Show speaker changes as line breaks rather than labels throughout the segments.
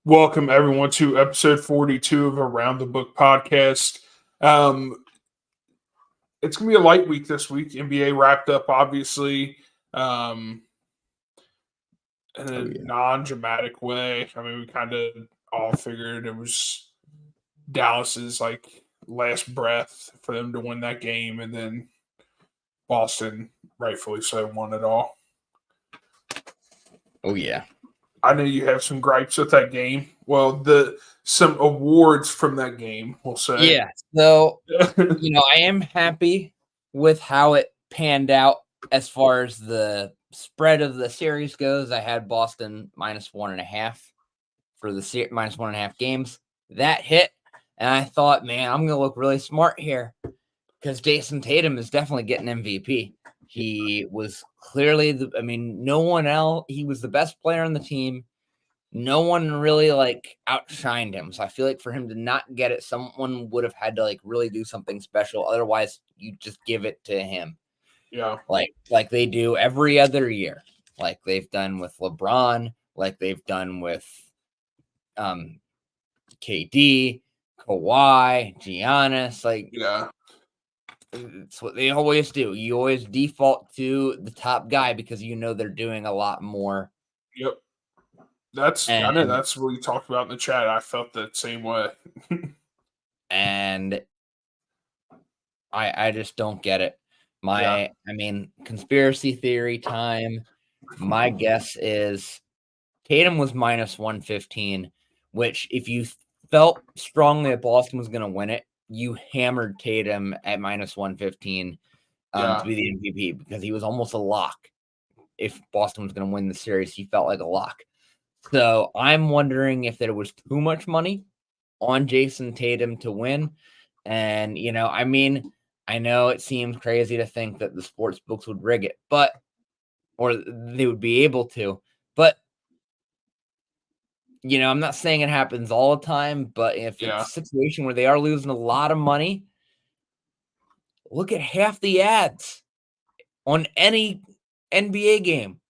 Welcome everyone to episode 42 of Around the Book podcast. Um, it's gonna be a light week this week. NBA wrapped up, obviously, in a non-dramatic way. I mean, we kind of all figured it was Dallas's last breath for them to win that game, and then Boston, rightfully so, won it all.
Oh yeah.
I know you have some gripes with that game. Well, some awards from that game, we'll say.
Yeah. So, I am happy with how it panned out as far as the spread of the series goes. I had Boston -1.5 for the -1.5 games. That hit, and I thought, man, I'm gonna look really smart here because Jason Tatum is definitely getting MVP. He was clearly no one else. He was the best player on the team. No one really outshined him. So I feel like for him to not get it, someone would have had to really do something special. Otherwise, you just give it to him.
Yeah.
Like they do every other year. Like they've done with LeBron, like they've done with KD, Kawhi, Giannis.
Yeah.
It's what they always do. You always default to the top guy because they're doing a lot more.
Yep. I know that's what we talked about in the chat. I felt that same way.
And I just don't get it. Conspiracy theory time. My guess is Tatum was -115, which if you felt strongly that Boston was going to win it, you hammered Tatum at -115 to be the MVP because he was almost a lock. If Boston was going to win the series, he felt like a lock. So I'm wondering if there was too much money on Jason Tatum to win. And, I know it seems crazy to think that the sports books would rig it, or they would be able to, but I'm not saying it happens all the time, but if it's a situation where they are losing a lot of money, look at half the ads on any NBA game.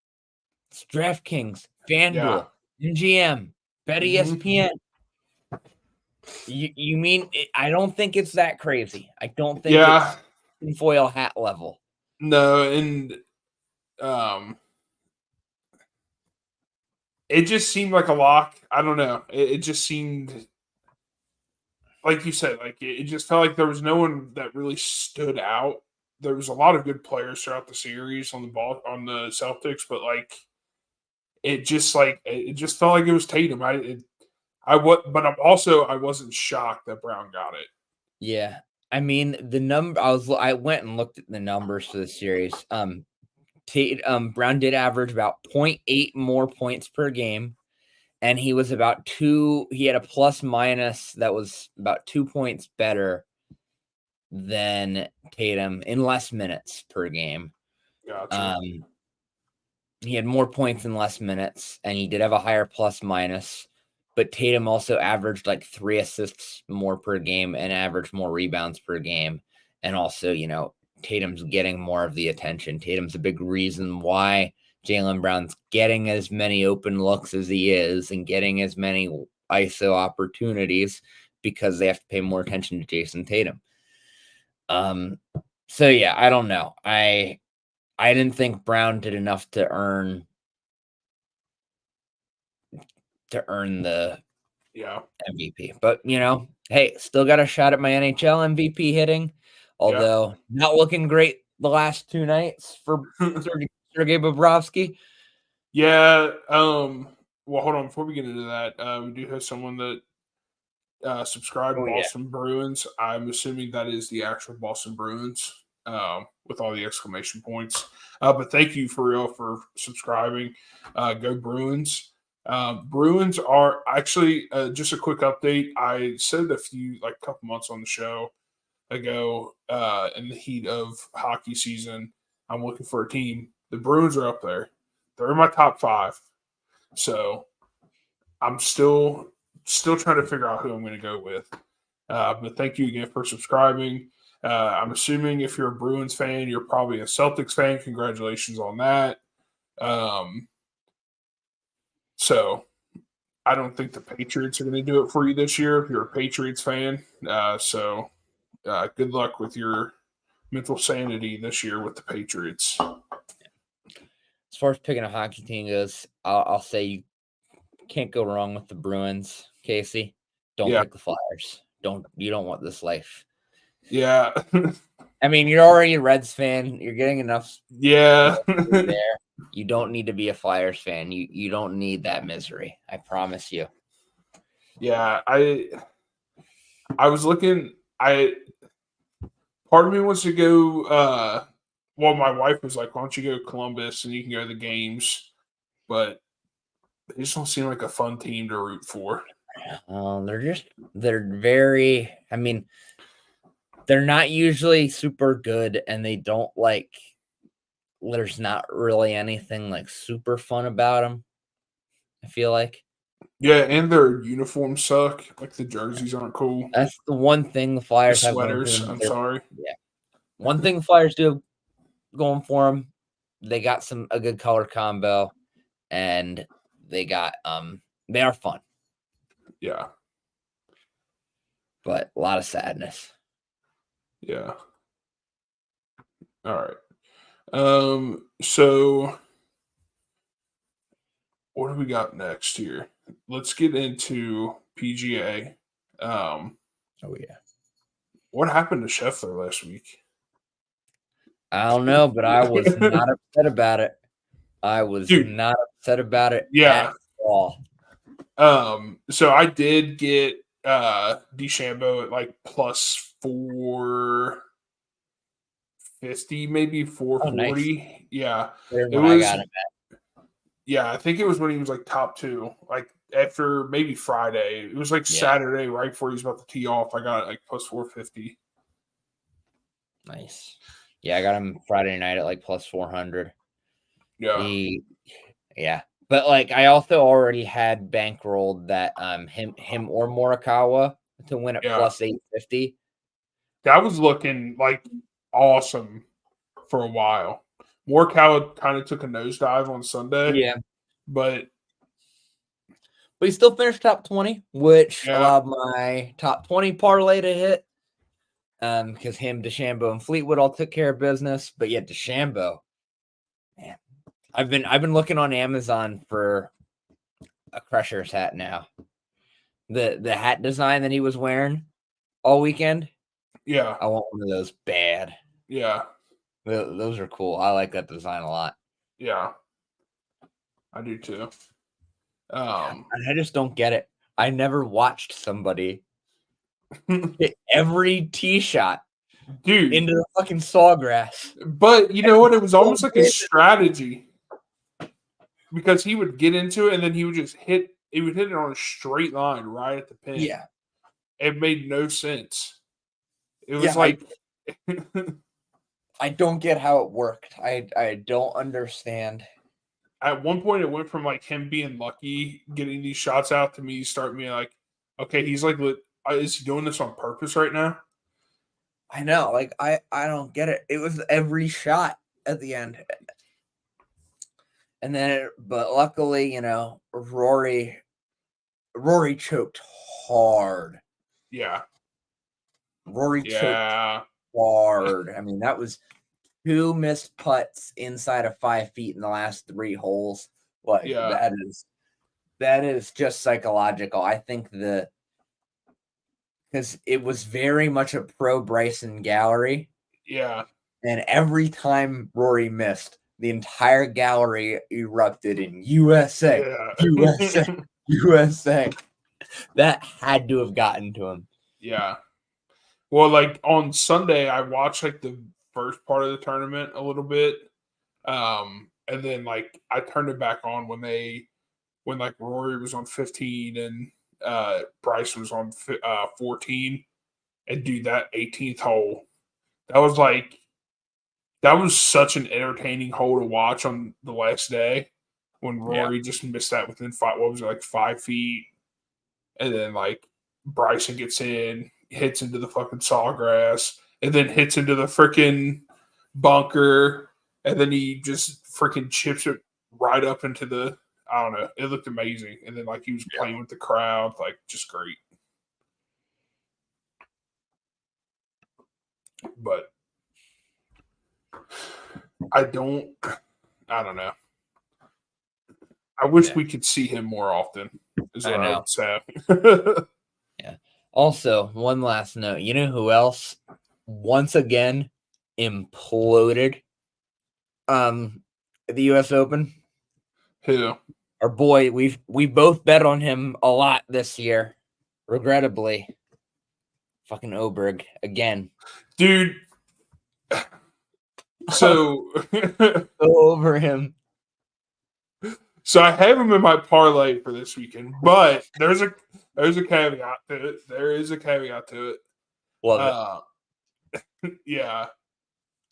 It's DraftKings, FanDuel, MGM, Bet ESPN. You mean I don't think it's that crazy. I don't think it's tinfoil hat level.
No, and it just seemed like a lock. I don't know. It just seemed like you said, it just felt like there was no one that really stood out. There was a lot of good players throughout the series on the Celtics, but it just felt like it was Tatum. I wasn't shocked that Brown got it.
Yeah. I went and looked at the numbers for the series. Brown did average about 0.8 more points per game, and he was he had a plus minus that was about 2 points better than Tatum in less minutes per game.
Gotcha.
He had more points in less minutes, and he did have a higher plus minus. But Tatum also averaged 3 assists more per game and averaged more rebounds per game. And also, Tatum's getting more of the attention. Tatum's a big reason why Jaylen Brown's getting as many open looks as he is and getting as many ISO opportunities because they have to pay more attention to Jason Tatum. So yeah, I don't know. I didn't think Brown did enough to earn the MVP. But, hey, still got a shot at my NHL MVP hitting, although not looking great the last 2 nights for Sergei Bobrovsky.
Yeah. Well, hold on. Before we get into that, we do have someone that subscribed Boston Bruins. I'm assuming that is the actual Boston Bruins with all the exclamation points. But thank you for real for subscribing. Go Bruins. Bruins are actually just a quick update. I said a couple months on the show ago in the heat of hockey season, I'm looking for a team. The Bruins are up there. They're in my top 5. So I'm still trying to figure out who I'm going to go with. But thank you again for subscribing. I'm assuming if you're a Bruins fan, you're probably a Celtics fan. Congratulations on that. So I don't think the Patriots are going to do it for you this year if you're a Patriots fan. So good luck with your mental sanity this year with the Patriots.
As far as picking a hockey team goes, I'll say you can't go wrong with the Bruins, Casey. Don't pick the Flyers. You don't want this life.
Yeah.
I mean, you're already a Reds fan. You're getting enough.
Yeah.
There. You don't need to be a Flyers fan. You don't need that misery. I promise you.
Yeah, I was looking. Part of me wants to go. Well, my wife was like, "Why don't you go to Columbus and you can go to the games?" But they just don't seem like a fun team to root for.
They're very. I mean, they're not usually super good, and they don't like. There's not really anything like super fun about them. I feel like.
Yeah, and their uniforms suck. Like the jerseys aren't cool.
That's the one thing the Flyers have going
sweaters.
for them.
I'm sorry.
Yeah, one thing the Flyers do going for them. They got a good color combo, and they are fun.
Yeah,
but a lot of sadness.
Yeah. All right. So what do we got next here? Let's get into PGA.
Oh yeah.
What happened to Scheffler last week?
I don't know, but I was not upset about it. I was not upset about it at all.
So I did get DeChambeau at like plus 450, maybe 440. Nice. Yeah.
It was, I got him at.
Yeah, I think it was when he was like top 2, like after maybe Friday. It was like Saturday, right before he was about to tee off. I got it like plus 450.
Nice. Yeah, I got him Friday night at like plus 400.
Yeah.
But like I also already had bankrolled that him or Morikawa to win at plus 850.
That was looking like awesome for a while. Morikawa kind of took a nosedive on Sunday.
Yeah.
But
he still finished top 20, which allowed my top 20 parlay to hit. Because him, DeChambeau, and Fleetwood all took care of business. But yet DeChambeau, man, I've been looking on Amazon for a Crusher's hat now. The hat design that he was wearing all weekend.
Yeah.
I want one of those bad.
Yeah.
Those are cool. I like that design a lot.
Yeah. I do too.
I just don't get it. I never watched somebody hit every tee shot into the fucking sawgrass.
But you know what? It was almost like a strategy. Because he would get into it and then he would just hit it on a straight line right at the pin.
Yeah.
It made no sense. It was like
I don't get how it worked. I don't understand.
At one point, it went from like him being lucky getting these shots out to me starting being like, okay, he's like, is he doing this on purpose right now?
I know. Like, I don't get it. It was every shot at the end. And then, but luckily, you know, Rory choked hard.
Yeah.
Rory choked hard. I mean, that was 2 missed putts inside of 5 feet in the last 3 holes. Like that is just psychological. I think because it was very much a pro Bryson gallery.
Yeah.
And every time Rory missed, the entire gallery erupted in USA, USA, USA. That had to have gotten to him.
Yeah. Well, like on Sunday, I watched like the first part of the tournament a little bit. And then like I turned it back on when like Rory was on 15 and Bryce was on 14. And dude, that 18th hole, that was such an entertaining hole to watch on the last day when Rory just missed that within 5 feet. And then like Bryson gets in, hits into the fucking sawgrass, and then hits into the freaking bunker, and then he just freaking chips it right up into the I don't know. It looked amazing. And then like he was playing with the crowd, like just great. But I don't know. I wish we could see him more often, is what I would say.
Yeah. Also, one last note. You know who else once again imploded at the US Open?
Who?
Our boy, we both bet on him a lot this year. Regrettably. Fucking Oberg again.
Dude. So
go over him.
So I have him in my parlay for this weekend, but there's a caveat to it. There is a caveat to it.
Love
it. Yeah.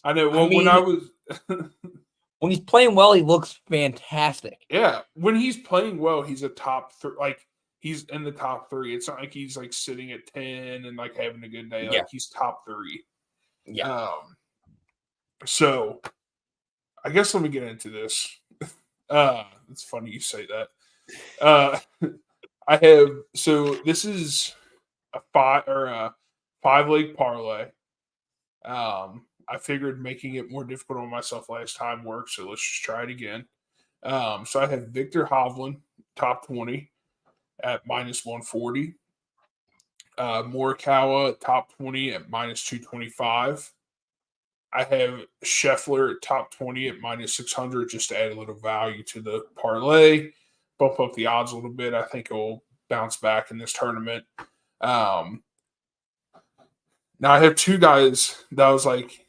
I know. Well, when I was
when he's playing well, he looks fantastic.
Yeah. When he's playing well, he's a top like he's in the top 3. It's not like he's like sitting at 10 and like having a good day. Like he's top 3.
Yeah.
So I guess let me get into this. It's funny you say that. I have this is a 5-leg parlay. I figured making it more difficult on myself last time worked, so let's just try it again. So I have Victor Hovland, top 20 at -140. Morikawa, top 20 at -225. I have Scheffler at top 20 at -600 just to add a little value to the parlay, bump up the odds a little bit. I think it will bounce back in this tournament. Now I have 2 guys that I was like,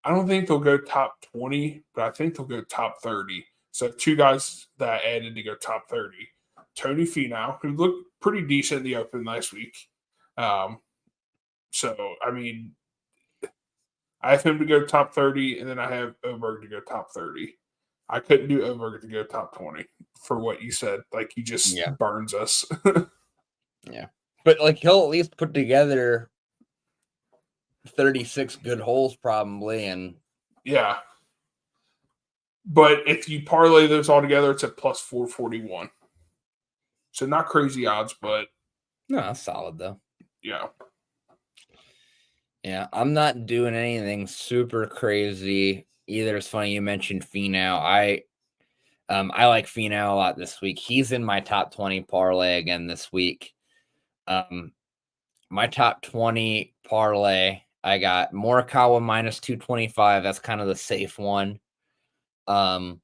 I don't think they'll go top 20, but I think they'll go top 30. So 2 guys that I added to go top 30. Tony Finau, who looked pretty decent in the Open last week. So, I mean, I have him to go top 30, and then I have Oberg to go top 30. I couldn't do Oberg to go top 20 for what you said. Like, he just burns us.
Yeah. But, like, he'll at least put together 36 good holes probably, and
yeah. But if you parlay those all together, it's at plus 441. So not crazy odds, but
no, that's solid though.
Yeah.
Yeah, I'm not doing anything super crazy either. It's funny you mentioned Finau. I like Finau a lot this week. He's in my top 20 parlay again this week. My top 20 parlay, I got Morikawa -225. That's kind of the safe one. And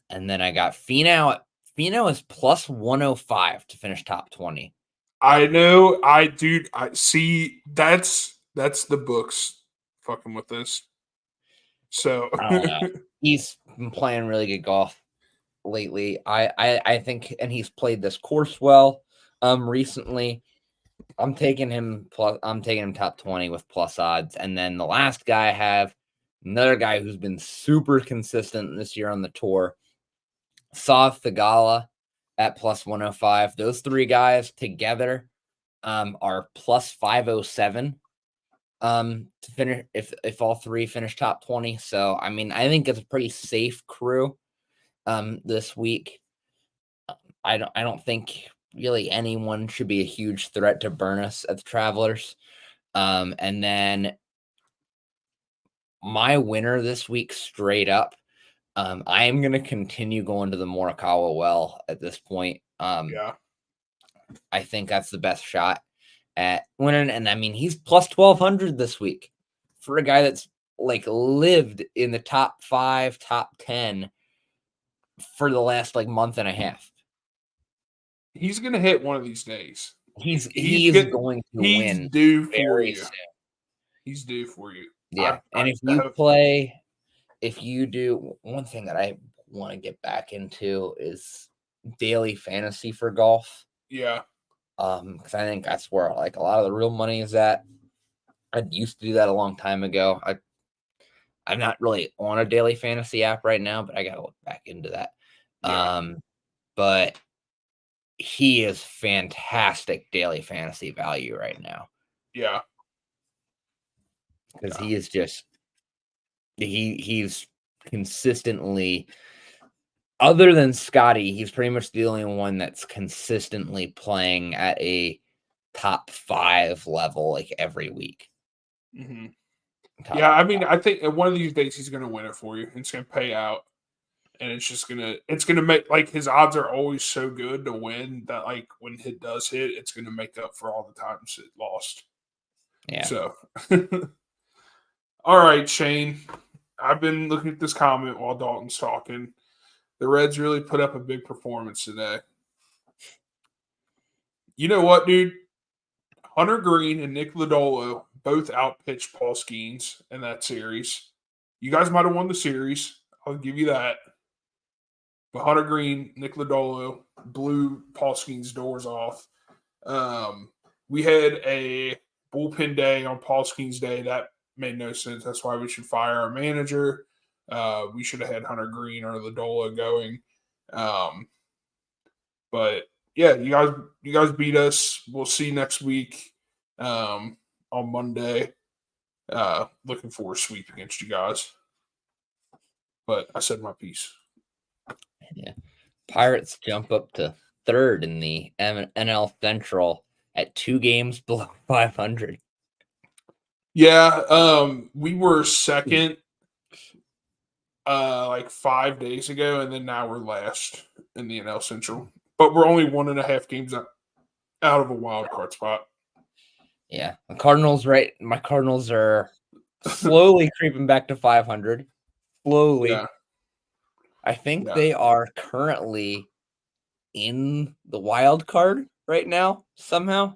then I got Finau. Finau is plus 105 to finish top 20.
I know. I see. That's the books fucking with this. So
he's been playing really good golf lately. I think, and he's played this course well. Recently, I'm taking him top 20 with plus odds. And then the last guy I have, another guy who's been super consistent this year on the tour, Sahith Theegala at plus 105. Those 3 guys together are plus 507 to finish if all 3 finish top 20. So I mean, I think it's a pretty safe crew this week. I don't think really anyone should be a huge threat to burn us at the Travelers. And then my winner this week straight up, I am going to continue going to the Morikawa well at this point.
Yeah.
I think that's the best shot at winning. And I mean, he's plus 1,200 this week for a guy that's like lived in the top 5, top 10 for the last like month and a half.
He's going to hit one of these days.
He's going to win.
He's due for you.
Soon.
He's due for you.
Yeah. If you do, one thing that I want to get back into is daily fantasy for golf.
Yeah.
Because I think that's where like a lot of the real money is at. I used to do that a long time ago. I'm not really on a daily fantasy app right now, but I gotta look back into that. Yeah. But he is fantastic daily fantasy value right now.
Yeah.
Because he is just he's consistently other than Scotty, he's pretty much the only one that's consistently playing at a top 5 level like every week.
Mm-hmm. Yeah, I mean, I think one of these days he's going to win it for you. It's going to pay out, and it's going to make like his odds are always so good to win that like when it does hit, it's going to make up for all the times it lost.
Yeah.
So, all right, Shane. I've been looking at this comment while Dalton's talking. The Reds really put up a big performance today. You know what, dude? Hunter Green and Nick Lodolo both outpitched Paul Skeens in that series. You guys might have won the series. I'll give you that. But Hunter Green, Nick Lodolo blew Paul Skeens' doors off. We had a bullpen day on Paul Skeens' day. That made no sense. That's why we should fire our manager. We should have had Hunter Green or Lodolo going. But yeah, you guys beat us. We'll see you next week on Monday. Looking for a sweep against you guys. But I said my piece.
Yeah. Pirates jump up to 3rd in the NL Central at 2 games below 500.
Yeah, we were 2nd like 5 days ago, and then now we're last in the NL Central. But we're only 1.5 games out of a wild card spot.
Yeah, the Cardinals, right? My Cardinals are slowly creeping back to 500. Slowly.
Yeah.
I think they are currently in the wild card right now, somehow.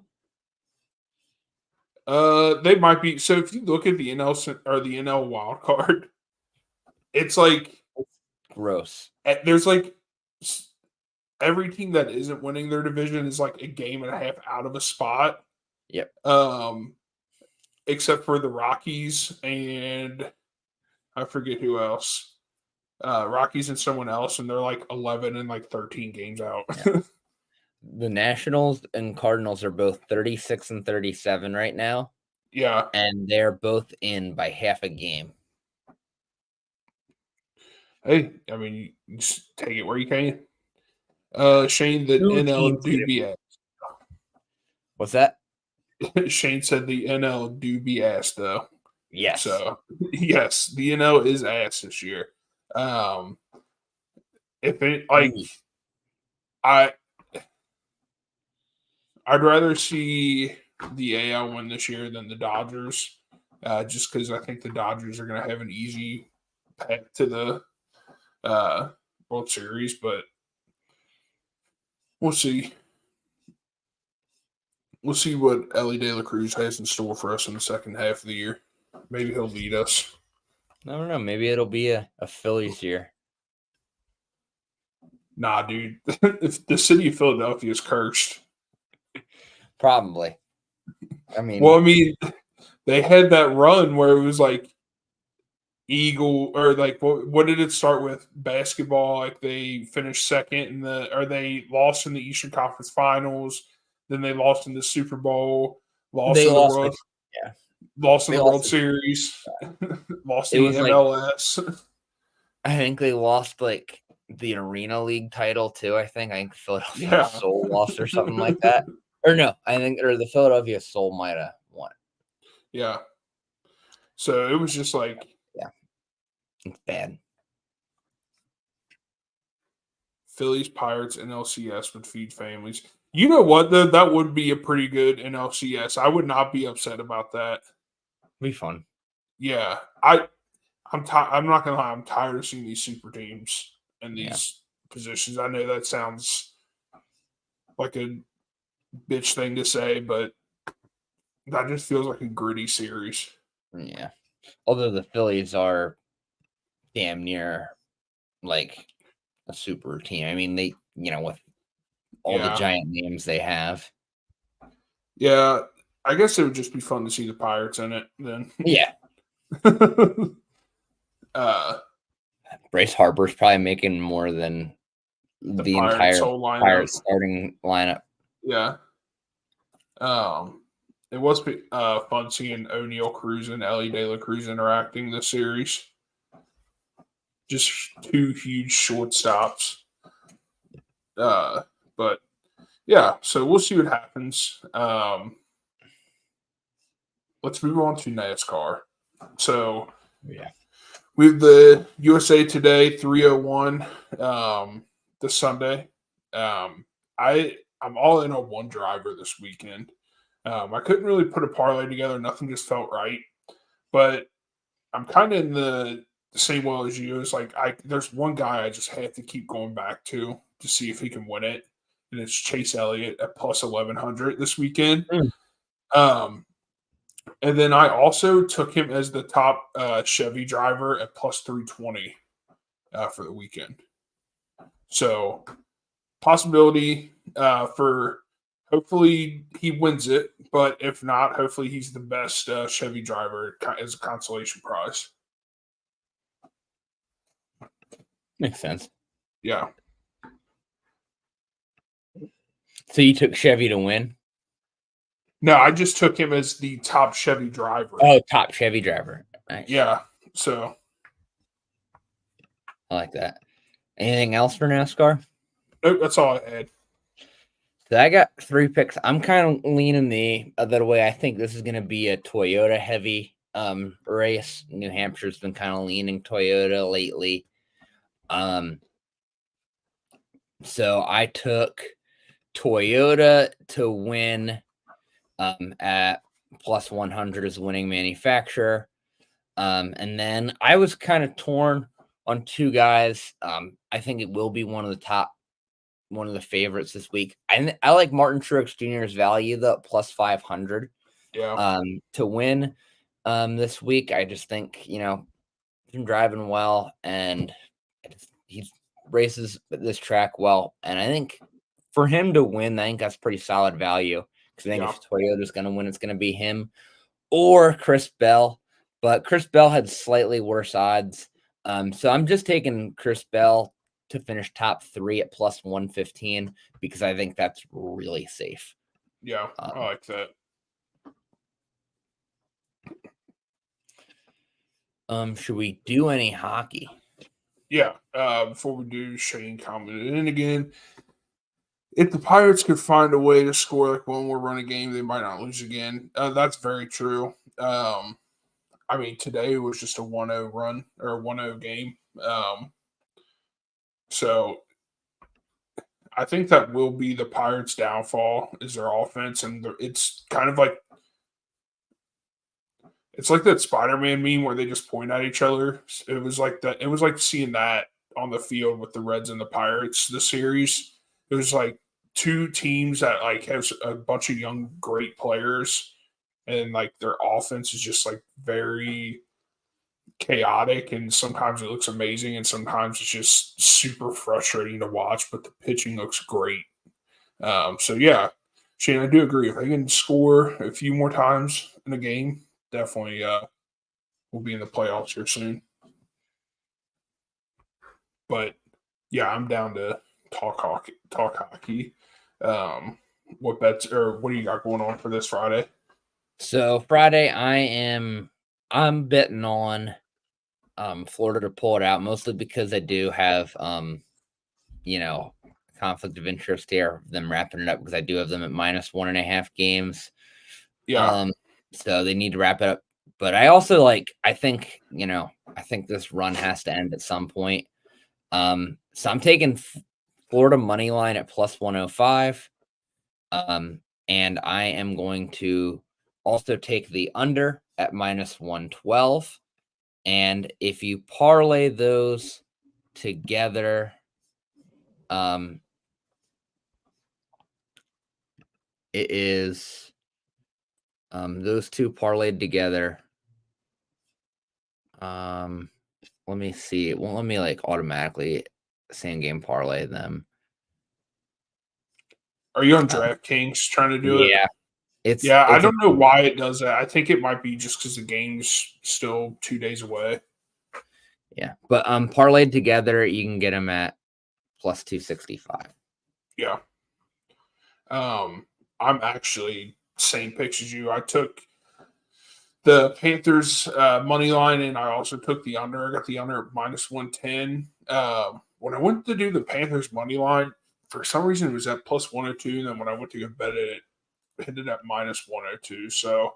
They might be. So if you look at the NL or the NL wild card, it's like
gross.
There's like every team that isn't winning their division is like a game and a half out of a spot.
Yep.
Except for the Rockies and I forget who else. Rockies and someone else, and they're like 11 and like 13 games out.
Yeah. The Nationals and Cardinals are both 36 and 37 right now.
Yeah.
And they're both in by half a game.
Hey, I mean, you just take it where you can. Shane, the NL do be ass.
What's that?
Shane said the NL do be ass, though.
Yes.
So, yes, the NL is ass this year. If it, like, I'd rather see the AL win this year than the Dodgers, just because I think the Dodgers are going to have an easy path to the World Series, but we'll see. We'll see what Elly De La Cruz has in store for us in the second half of the year. Maybe he'll lead us.
I don't know. Maybe it'll be a Phillies year.
Nah, dude. If the city of Philadelphia is cursed.
Probably. I mean,
well, I mean, they had that run where it was like Eagle or like what did it start with? Basketball, like they finished second or they lost in the Eastern Conference Finals, then they lost in the Super Bowl, lost in the World Series, lost in the MLS.
Like, I think they lost like the Arena League title too. I think Philadelphia Soul lost or something like that. Or no, the Philadelphia Soul might have won.
Yeah. So it was just like,
yeah, it's bad.
Phillies, Pirates, NLCS would feed families. You know what? That would be a pretty good NLCS. I would not be upset about that.
Be fun.
Yeah, I'm not gonna lie. I'm tired of seeing these super teams in these positions. I know that sounds like a bitch thing to say, but that just feels like a gritty series.
Yeah. Although the Phillies are damn near like a super team. I mean, they, with all the giant names they have.
Yeah, I guess it would just be fun to see the Pirates in it then.
Yeah. Bryce Harper's probably making more than the entire Pirates starting lineup.
Yeah. It was fun seeing O'Neal Cruz and Elly De La Cruz interacting this series. Just two huge shortstops. But yeah, so we'll see what happens. Let's move on to NASCAR. So
Yeah.
we have the USA Today 301 this Sunday. I'm all in on one driver this weekend. I couldn't really put a parlay together. Nothing just felt right. But I'm kind of in the same way as you. It's like there's one guy I just have to keep going back to see if he can win it, and it's Chase Elliott at plus 1100 this weekend. Um, and then I also took him as the top Chevy driver at plus 320 for the weekend. So possibility for hopefully he wins it, but if not, hopefully he's the best Chevy driver as a consolation prize.
Makes sense.
Yeah.
So you took Chevy to win?
No, I just took him as the top Chevy driver.
Oh, top Chevy driver. Nice.
Yeah. So
I like that. Anything else for NASCAR?
Nope, that's all I had.
So I got 3 picks. I'm kind of leaning the other way. I think this is going to be a Toyota heavy race. New Hampshire's been kind of leaning Toyota lately. So I took Toyota to win at plus 100 as winning manufacturer. And then I was kind of torn on 2 guys. I think it will be one of the favorites this week. I like Martin Truex Jr.'s value, the plus 500 to win this week. I just think, he's been driving well, and he races this track well. And I think for him to win, I think that's pretty solid value, because I think if Toyota's going to win, it's going to be him or Chris Bell. But Chris Bell had slightly worse odds. So I'm just taking Chris Bell to finish top 3 at plus 115, because I think that's really safe.
Yeah, I like that.
Should we do any hockey?
Yeah. Before we do, Shane commented in again. If the Pirates could find a way to score like one more run a game, they might not lose again. That's very true. I mean, today was just a 1-0 run or a 1-0 game. So I think that will be the Pirates' downfall is their offense, and it's kind of like that Spider-Man meme where they just point at each other. It was like that. It was like seeing that on the field with the Reds and the Pirates. The series, it was like 2 teams that like have a bunch of young great players, and like their offense is just like very chaotic, and sometimes it looks amazing and sometimes it's just super frustrating to watch, but the pitching looks great. So yeah, Shane, I do agree. If they can score a few more times in a game, definitely we'll be in the playoffs here soon. But yeah, I'm down to talk hockey. What bets or what do you got going on for this Friday?
So Friday I'm betting on Florida to pull it out, mostly because I do have conflict of interest here, them wrapping it up, because I do have them at minus 1.5 games.
Yeah.
So they need to wrap it up. But I also I think this run has to end at some point. So I'm taking Florida money line at plus 105. And I am going to also take the under at minus 112. And if you parlay those together, it is those 2 parlayed together. Let me see. It won't let me automatically same game parlay them.
Are you on DraftKings trying to do it?
Yeah.
I don't know why it does that. I think it might be just because the game's still 2 days away.
Yeah, but parlayed together, you can get them at plus 265.
Yeah. I'm actually same picks as you. I took the Panthers money line, and I also took the under. I got the under at minus 110. When I went to do the Panthers money line, for some reason it was at plus 102, and then when I went to go bet it hit it at minus 102. So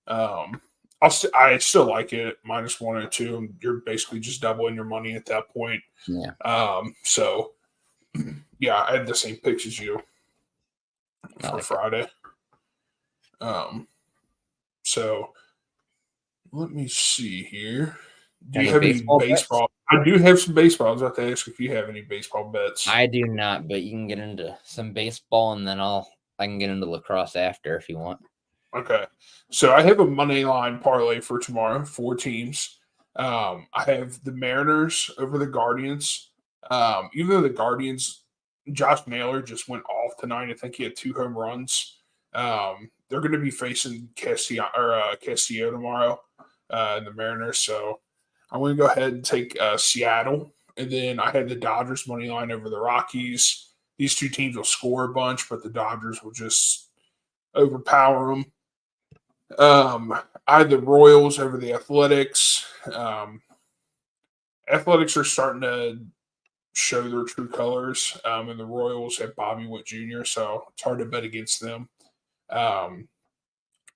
I still like it minus 102. You're basically just doubling your money at that point.
Yeah.
So yeah, I had the same picks as you for Friday. So let me see here. Do you have any baseball? I do have some baseball. I was about to ask if you have any baseball bets.
I do not, but you can get into some baseball, and then I can get into lacrosse after if you want.
Okay. So I have a money line parlay for tomorrow, 4 teams. I have the Mariners over the Guardians. Even though the Guardians, Josh Naylor just went off tonight. I think he had 2 home runs. They're going to be facing Castillo tomorrow, the Mariners. So I'm going to go ahead and take Seattle. And then I had the Dodgers money line over the Rockies. These 2 teams will score a bunch, but the Dodgers will just overpower them. I had the Royals over the Athletics. Athletics are starting to show their true colors, and the Royals have Bobby Witt Jr., so it's hard to bet against them. And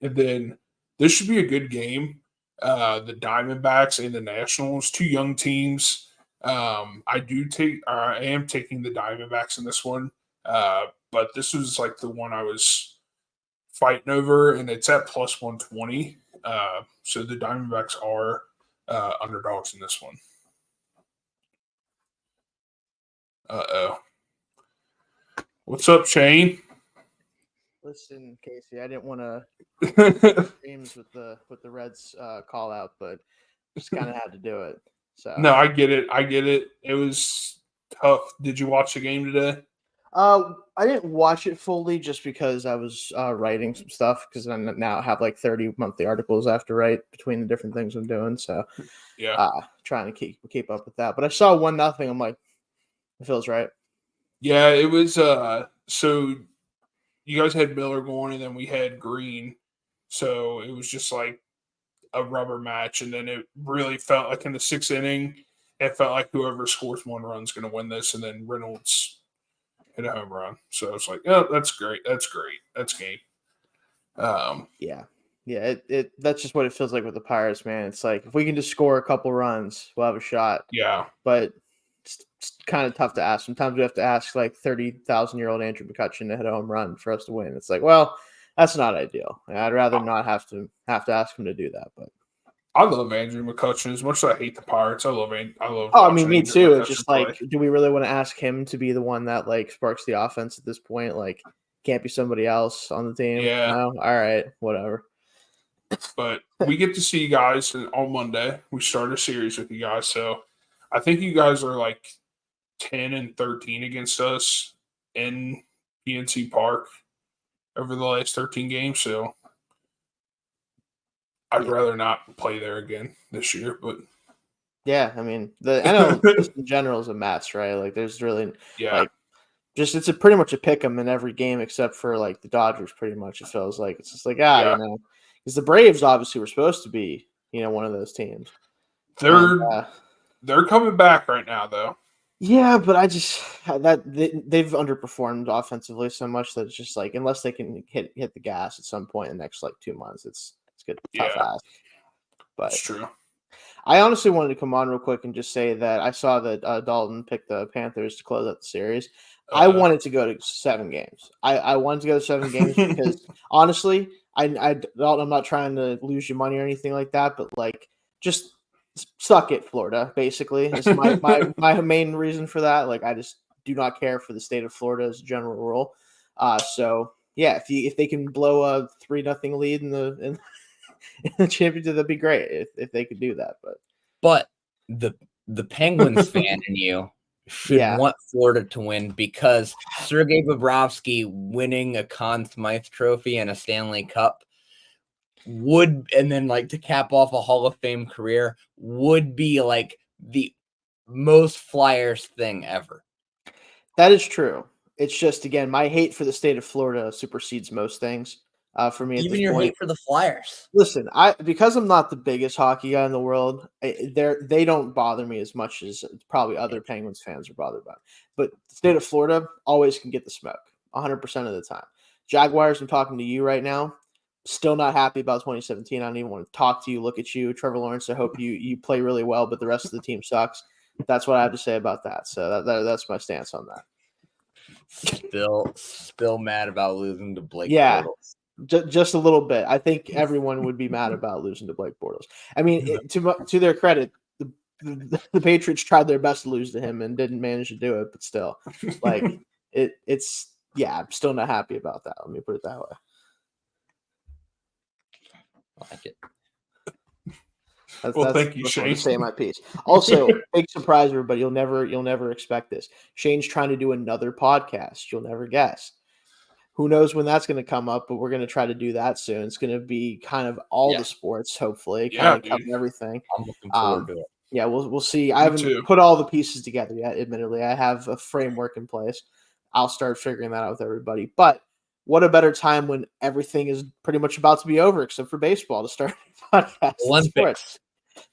then this should be a good game. The Diamondbacks and the Nationals, 2 young teams. I am taking the Diamondbacks in this one, but this was like the one I was fighting over, and it's at plus 120. So the Diamondbacks are underdogs in this one. Uh-oh. What's up, Shane?
Listen, Casey, I didn't want to dreams with the Reds call out, but just kind of had to do it. So
no, I get it. It was tough. Did you watch the game today?
I didn't watch it fully just because I was writing some stuff because I now have like 30 monthly articles I have to write between the different things I'm doing. So
yeah,
trying to keep up with that. But I saw 1-0. I'm like, it feels right.
Yeah, it was. So you guys had Miller going, and then we had Green. So it was just like a rubber match, and then it really felt like in the 6th inning, it felt like whoever scores 1 run is going to win this, and then Reynolds hit a home run. So it's like, oh, that's great. That's game.
Yeah. That's just what it feels like with the Pirates, man. It's like if we can just score a couple runs, we'll have a shot.
Yeah.
But it's kind of tough to ask. Sometimes we have to ask like 30,000-year-old Andrew McCutchen to hit a home run for us to win. It's like, well, that's not ideal. I'd rather not have to ask him to do that. But
I love Andrew McCutchen as much as I hate the Pirates. I love.
Oh, I mean, me too. It's just like, do we really want to ask him to be the one that like sparks the offense at this point? Like, can't be somebody else on the team.
Yeah.
No? All right, whatever.
But we get to see you guys on Monday. We start a series with you guys, so I think you guys are like 10-13 against us in PNC Park over the last 13 games. So I'd rather not play there again this year. But
yeah, I mean, the NL in general is a mess, right? Like, there's really like just it's pretty much a pick 'em in every game except for like the Dodgers. Pretty much, it feels like it's just like because the Braves obviously were supposed to be one of those teams.
They're coming back right now, though.
Yeah, but I just they've underperformed offensively so much that it's just like unless they can hit the gas at some point in the next like 2 months, it's good tough ask. But
it's true.
I honestly wanted to come on real quick and just say that I saw that Dalton picked the Panthers to close out the series. I wanted to go to 7 games. I wanted to go to 7 games because honestly, I'm not trying to lose your money or anything like that, but like just suck it, Florida. Basically, is my main reason for that. Like, I just do not care for the state of Florida as a general rule. So yeah, if they can blow a 3-0 lead in the championship, that'd be great if they could do that.
But the Penguins fan in you should want Florida to win because Sergei Bobrovsky winning a Conn Smythe Trophy and a Stanley Cup would, and then like to cap off a Hall of Fame career, would be like the most Flyers thing ever.
That is true. It's just, again, my hate for the state of Florida supersedes most things. for me. At
Even
this
your
point.
hate for the Flyers.
Listen, because I'm not the biggest hockey guy in the world, they don't bother me as much as probably other Penguins fans are bothered by. But the state of Florida always can get the smoke 100% of the time. Jaguars, I'm talking to you right now. Still not happy about 2017. I don't even want to talk to you, look at you. Trevor Lawrence, I hope you play really well, but the rest of the team sucks. That's what I have to say about that. So that's my stance on that.
Still mad about losing to Blake
Yeah.
Bortles.
Just a little bit. I think everyone would be mad about losing to Blake Bortles. I mean, to their credit, the Patriots tried their best to lose to him and didn't manage to do it. But still, like it's I'm still not happy about that. Let me put it that way.
I like it.
Thank you, Shane.
Say my piece. Also, big surprise, everybody. You'll never expect this. Shane's trying to do another podcast. You'll never guess. Who knows when that's going to come up, but we're going to try to do that soon. It's going to be kind of all the sports, hopefully, kind of cover everything.
I'm looking forward to it.
Yeah, we'll see. I haven't put all the pieces together yet, admittedly. I have a framework in place. I'll start figuring that out with everybody. But what a better time when everything is pretty much about to be over, except for baseball, to start a podcast.
Olympics.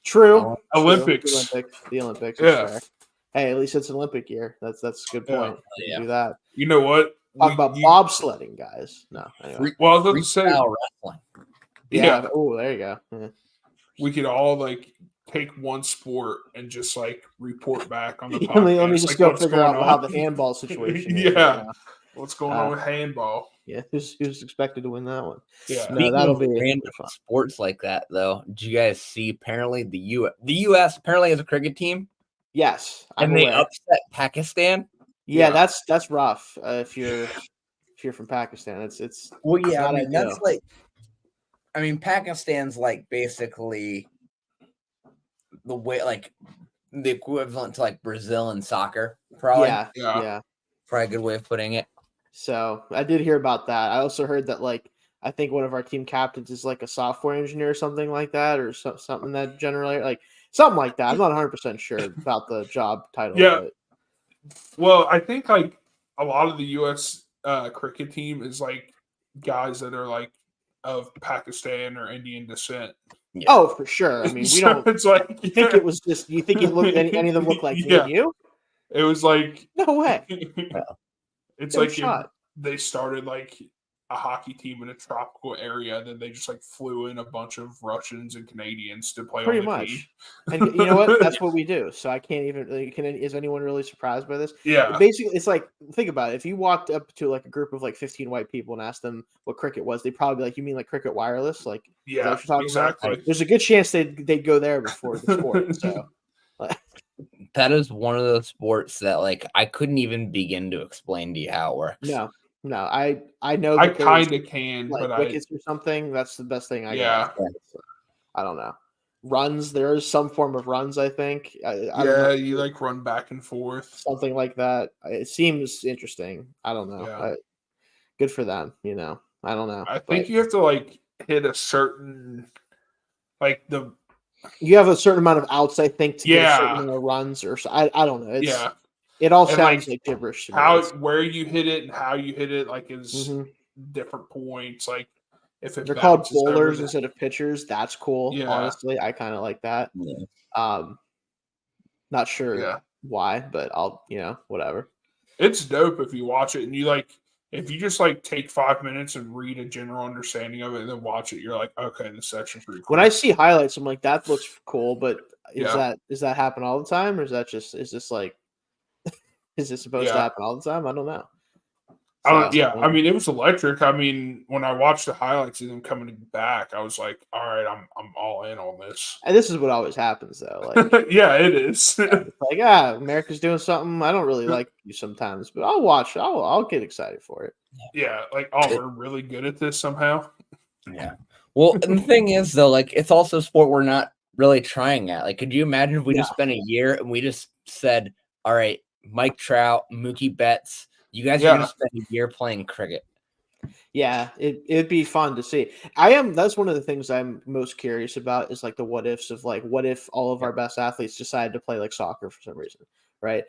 True.
Olympics.
The Olympics.
Yeah.
Fair. Hey, at least it's an Olympic year. That's a good point.
Yeah.
Do that.
You know what?
Talk about bobsledding, guys. No. Anyway.
Well, I was going to say.
Wrestling.
Yeah. Oh, there you go. Yeah.
We could all take one sport and just report back on the podcast.
Let me just go figure out how the handball situation is.
Yeah. What's going on with handball?
Yeah, who's expected to win that one?
Yeah,
no, that'll be
random sports like that, though. Did you guys see? Apparently, the U.S. apparently has a cricket team.
Yes,
and they upset Pakistan.
Yeah, that's rough. If you're from Pakistan, it's
well, yeah. I mean, that's Pakistan's basically the way the equivalent to Brazil in soccer, probably.
Yeah.
Probably a good way of putting it.
So I did hear about that. I also heard that I think one of our team captains is a software engineer or something like that, or something that generally something like that. I'm not 100% sure about the job title.
Yeah.
But.
Well, I think a lot of the U.S. Cricket team is guys that are of Pakistan or Indian descent.
Yeah. Oh, for sure. I mean, we don't.
It's
you think it was just? You think it looked? Any of them look like me and you?
It was
no way.
It's they started a hockey team in a tropical area, then they just flew in a bunch of Russians and Canadians to play
pretty
on the
much.
team.
And you know what? That's what we do. So I can't even. Is anyone really surprised by this?
Yeah.
Basically, it's think about it. If you walked up to a group of 15 white people and asked them what cricket was, they'd probably be "You mean cricket wireless?"
Yeah, exactly.
About? There's a good chance they'd go there before the sport. So.
That is one of those sports that I couldn't even begin to explain to you how it works.
No, I know.
I kind of can, but
wickets or something. That's the best thing I got.
Yeah.
I don't know. Runs. There is some form of runs. I think. I don't know.
You run back and forth,
something like that. It seems interesting. I don't know.
Yeah.
Good for them. I don't know.
I think you have to hit a certain
You have a certain amount of outs, I think, to get a certain amount of runs, or I don't know. It all sounds like gibberish.
Where you hit it and how you hit it, is different points. If
they're called bowlers instead of pitchers, that's cool.
Yeah.
Honestly, I kind of like that.
Yeah.
Not sure why, but I'll whatever.
It's dope if you watch it and you if you just take 5 minutes and read a general understanding of it and then watch it, you're okay, this section's pretty cool.
When I see highlights, I'm that looks cool, but does that happen all the time, or is this is this supposed to happen all the time? I don't know.
I mean, it was electric. I mean, when I watched the highlights of them coming back, I was all right, I'm all in on this.
And this is what always happens, though.
Yeah, it is.
America's doing something I don't really like you sometimes, but I'll watch. I'll get excited for it.
Yeah, we're really good at this somehow.
Yeah. Well, and the thing is, though, it's also a sport we're not really trying at. Could you imagine if we just spent a year and we just said, all right, Mike Trout, Mookie Betts, you guys are going to spend a year playing cricket.
Yeah, it'd be fun to see. That's one of the things I'm most curious about is the what ifs of what if all of our best athletes decided to play soccer for some reason, right?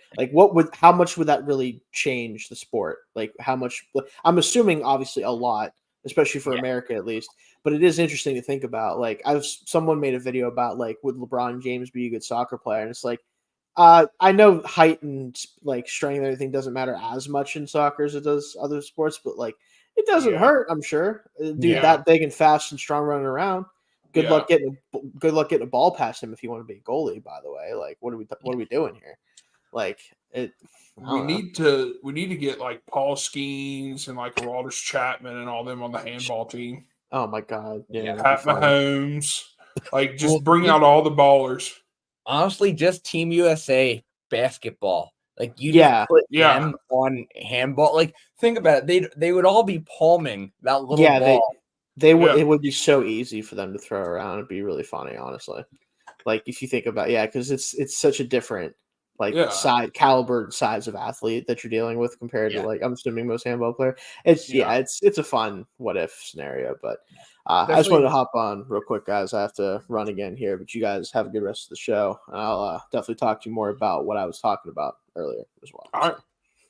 How much would that really change the sport? How much? I'm assuming obviously a lot, especially for America at least. But it is interesting to think about. Like, someone made a video about like, would LeBron James be a good soccer player? And it's like, I know height and like strength and everything doesn't matter as much in soccer as it does other sports, but like it doesn't hurt. I'm sure, dude, that big and fast and strong running around. Good luck getting a ball past him if you want to be a goalie. By the way, like what are we doing here? Like it.
We need to get like Paul Skeens and like Aroldis Chapman and all them on the handball team.
Oh my god, yeah,
Pat Mahomes, like just bring out all the ballers.
Honestly, just Team USA basketball. Like you just put them on handball. Like think about it, they would all be palming that little ball.
They would. It would be so easy for them to throw around. It'd be really funny, honestly. Like if you think about, because it's such a different size of athlete that you're dealing with compared to like I'm assuming most handball player. It's a fun what if scenario, but I just wanted to hop on real quick, guys. I have to run again here, but you guys have a good rest of the show. I'll definitely talk to you more about what I was talking about earlier as well.
All right,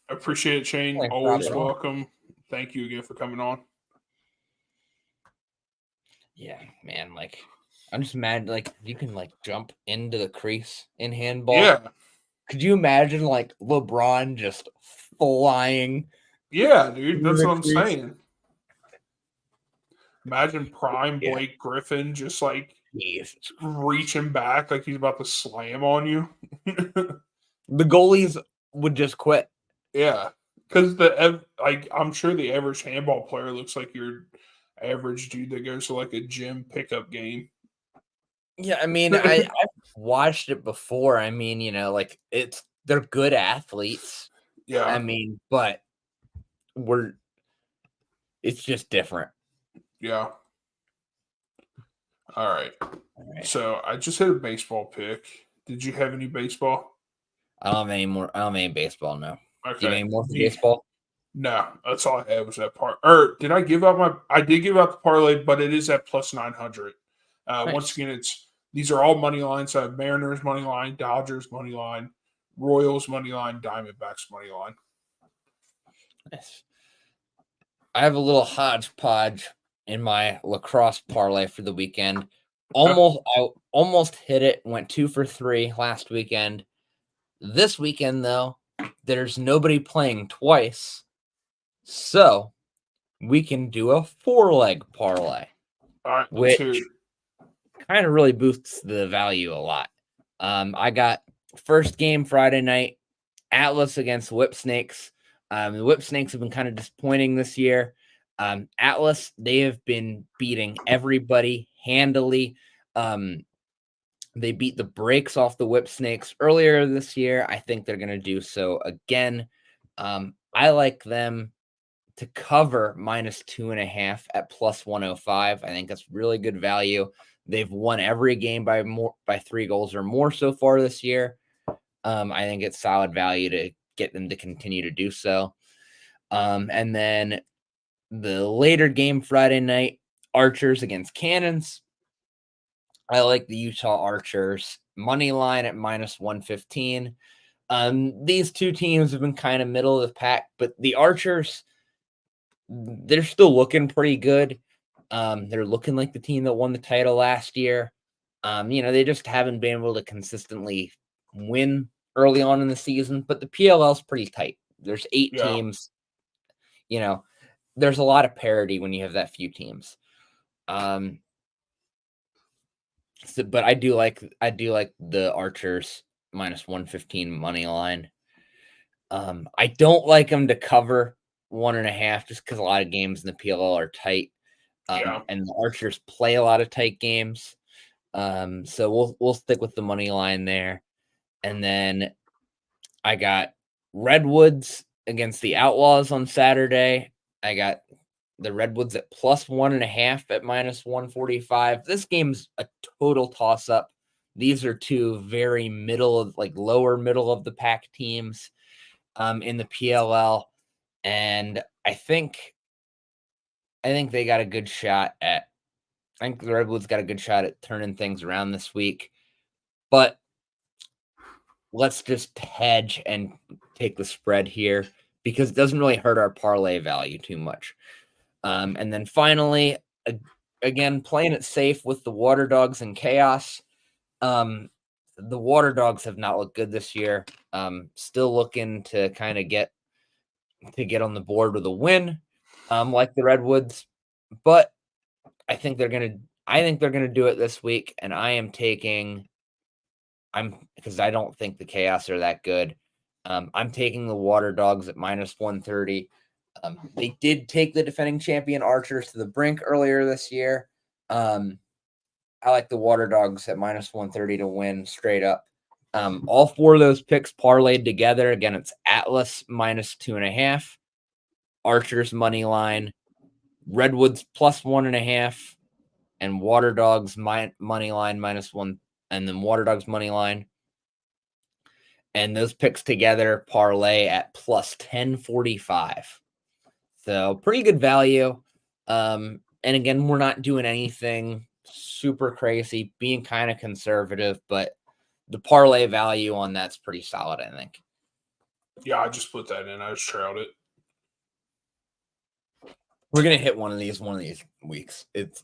appreciate it, Shane. Always welcome. Thank you again for coming on.
Yeah, man. Like I'm just mad. Like you can like jump into the crease in handball.
Yeah.
Could you imagine like LeBron just flying?
Yeah, dude. That's what I'm saying. Imagine prime Blake Griffin just like reaching back like he's about to slam on you.
The goalies would just quit.
Yeah, because I'm sure the average handball player looks like your average dude that goes to like a gym pickup game.
Yeah, I mean, I've watched it before. I mean, like they're good athletes.
Yeah,
I mean, but it's just different.
Yeah. All right. So I just had a baseball pick. Did you have any baseball?
I don't have any more. I don't have any baseball. No.
Okay.
Do you have any more for baseball?
No, that's all I had was that part. Or did I give out I did give out the parlay, but it is at plus 900. Nice. Once again, these are all money lines. I have Mariners money line, Dodgers money line, Royals money line, Diamondbacks money line.
Nice. I have a little hodgepodge in my lacrosse parlay for the weekend. I almost hit it. Went 2 for 3 last weekend. This weekend, though, there's nobody playing twice, so we can do a 4-leg parlay, which kind of really boosts the value a lot. I got first game Friday night, Atlas against Whip Snakes. The Whip Snakes have been kind of disappointing this year. Atlas, they have been beating everybody handily. They beat the brakes off the Whip Snakes earlier this year. I think they're going to do so again. I like them to cover -2.5 at plus 105. I think that's really good value. They've won every game by 3 goals or more so far this year. I think it's solid value to get them to continue to do so. And then the later game Friday night, Archers against Cannons. I like the Utah Archers money line at -115. These two teams have been kind of middle of the pack, but the Archers, they're still looking pretty good. They're looking like the team that won the title last year. They just haven't been able to consistently win early on in the season, but the PLL is pretty tight. There's 8 teams. There's a lot of parity when you have that few teams. But I do like the Archers -115 money line. I don't like them to cover 1.5 just because a lot of games in the PLL are tight. And the Archers play a lot of tight games. So we'll stick with the money line there. And then I got Redwoods against the Outlaws on Saturday. I got the Redwoods at plus 1.5 at -145. This game's a total toss-up. These are two very lower middle of the pack teams in the PLL. And I think they got a good shot at I think the Redwoods got a good shot at turning things around this week. But let's just hedge and take the spread here because it doesn't really hurt our parlay value too much. And then finally, again, playing it safe with the Water Dogs and Chaos. The Water Dogs have not looked good this year. Still looking to kind of get on the board with a win, like the Redwoods. But I think they're gonna do it this week, and because I don't think the Chaos are that good. I'm taking the Water Dogs at -130. They did take the defending champion Archers to the brink earlier this year. I like the Water Dogs at -130 to win straight up. All four of those picks parlayed together. Again, it's Atlas -2.5, Archers money line, Redwoods +1.5, and Water Dogs money line -1, and then Water Dogs money line. And those picks together parlay at +1045. So pretty good value. And again, we're not doing anything super crazy, being kind of conservative, but the parlay value on that's pretty solid, I think.
Yeah, I just put that in. I just trailed it.
We're gonna hit one of these weeks. It's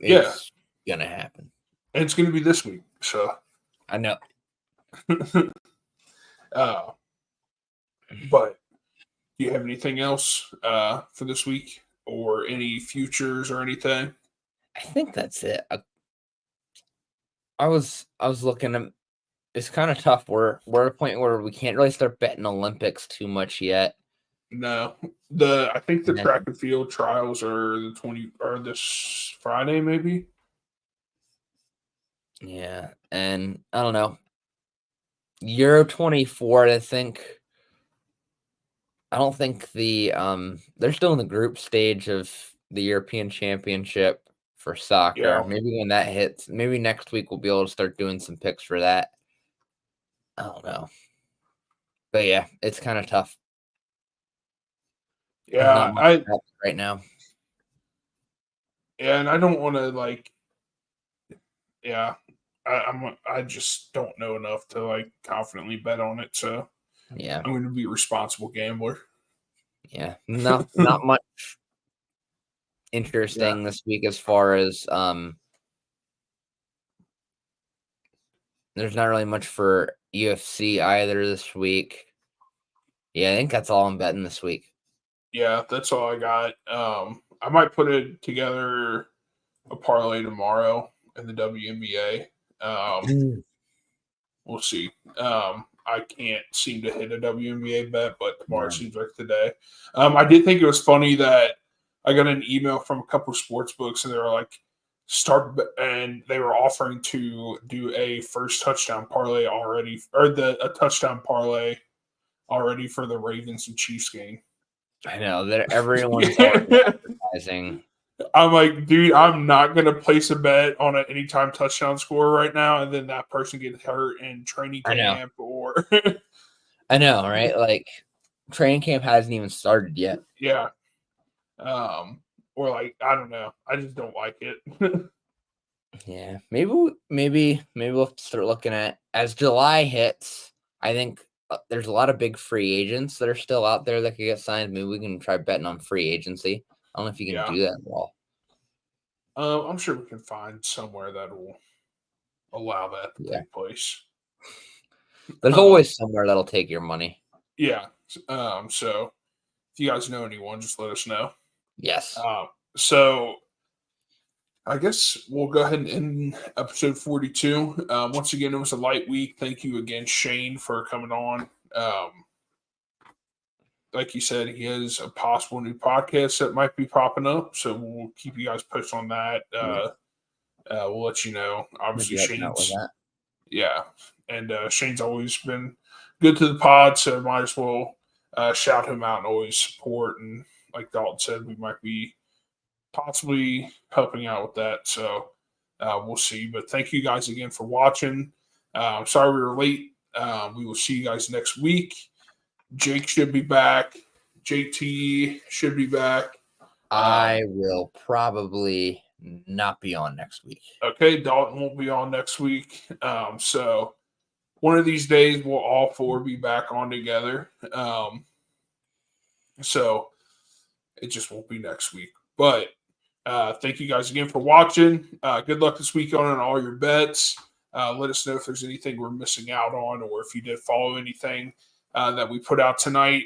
gonna happen.
And it's gonna be this week. So
I know.
But do you have anything else for this week, or any futures or anything?
I think that's it. I was looking at. It's kind of tough. We're at a point where we can't really start betting Olympics too much yet.
No, I think the track and field trials are this Friday, maybe.
Yeah, and I don't know. Euro 24, I don't think they're still in the group stage of the European Championship for soccer.
Yeah.
Maybe when that hits, maybe next week we'll be able to start doing some picks for that. I don't know. But yeah, it's kind of tough.
Yeah,
right now.
Yeah, and I don't want to I just don't know enough to confidently bet on it. So
yeah,
I'm going to be a responsible gambler.
Yeah, not much interesting this week as far as there's not really much for UFC either this week. Yeah, I think that's all I'm betting this week.
Yeah, that's all I got. I might put it together a parlay tomorrow in the WNBA. We'll see. I can't seem to hit a WNBA bet, but tomorrow seems like today. I did think it was funny that I got an email from a couple of sports books, and they were like, and they were offering to do a first touchdown parlay already, or a touchdown parlay already for the Ravens and Chiefs game.
I know that everyone's advertising.
I'm like, dude, I'm not going to place a bet on an anytime touchdown score right now, and then that person gets hurt in training camp or.
I know, right? Like, training camp hasn't even started yet.
Yeah. Or I don't know. I just don't like it.
Yeah, maybe we'll start looking at as July hits. I think there's a lot of big free agents that are still out there that could get signed. Maybe we can try betting on free agency. I don't know if you can do that at all.
I'm sure we can find somewhere that will allow that to take place.
There's always somewhere that'll take your money.
Yeah. So if you guys know anyone, just let us know.
Yes.
So I guess we'll go ahead and end episode 42. Once again, it was a light week. Thank you again, Shane, for coming on. Like you said, he has a possible new podcast that might be popping up, so we'll keep you guys posted on that. We'll let you know. Obviously, Shane's and Shane's always been good to the pod, so might as well shout him out and always support. And like Dalton said, we might be possibly helping out with that, so we'll see. But thank you guys again for watching. Sorry we were late. We will see you guys next week. Jake should be back. JT should be back.
I will probably not be on next week.
Okay, Dalton won't be on next week. So one of these days we'll all four be back on together. So it just won't be next week. But Thank you guys again for watching. Good luck this week on all your bets. Let us know if there's anything we're missing out on, or if you did follow anything that we put out tonight.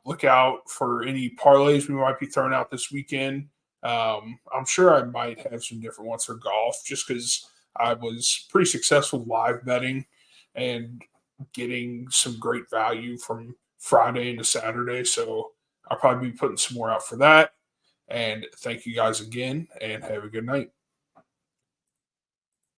Look out for any parlays we might be throwing out this weekend. I'm sure I might have some different ones for golf, just because I was pretty successful live betting and getting some great value from Friday into Saturday. So I'll probably be putting some more out for that. And thank you guys again, and have a good night.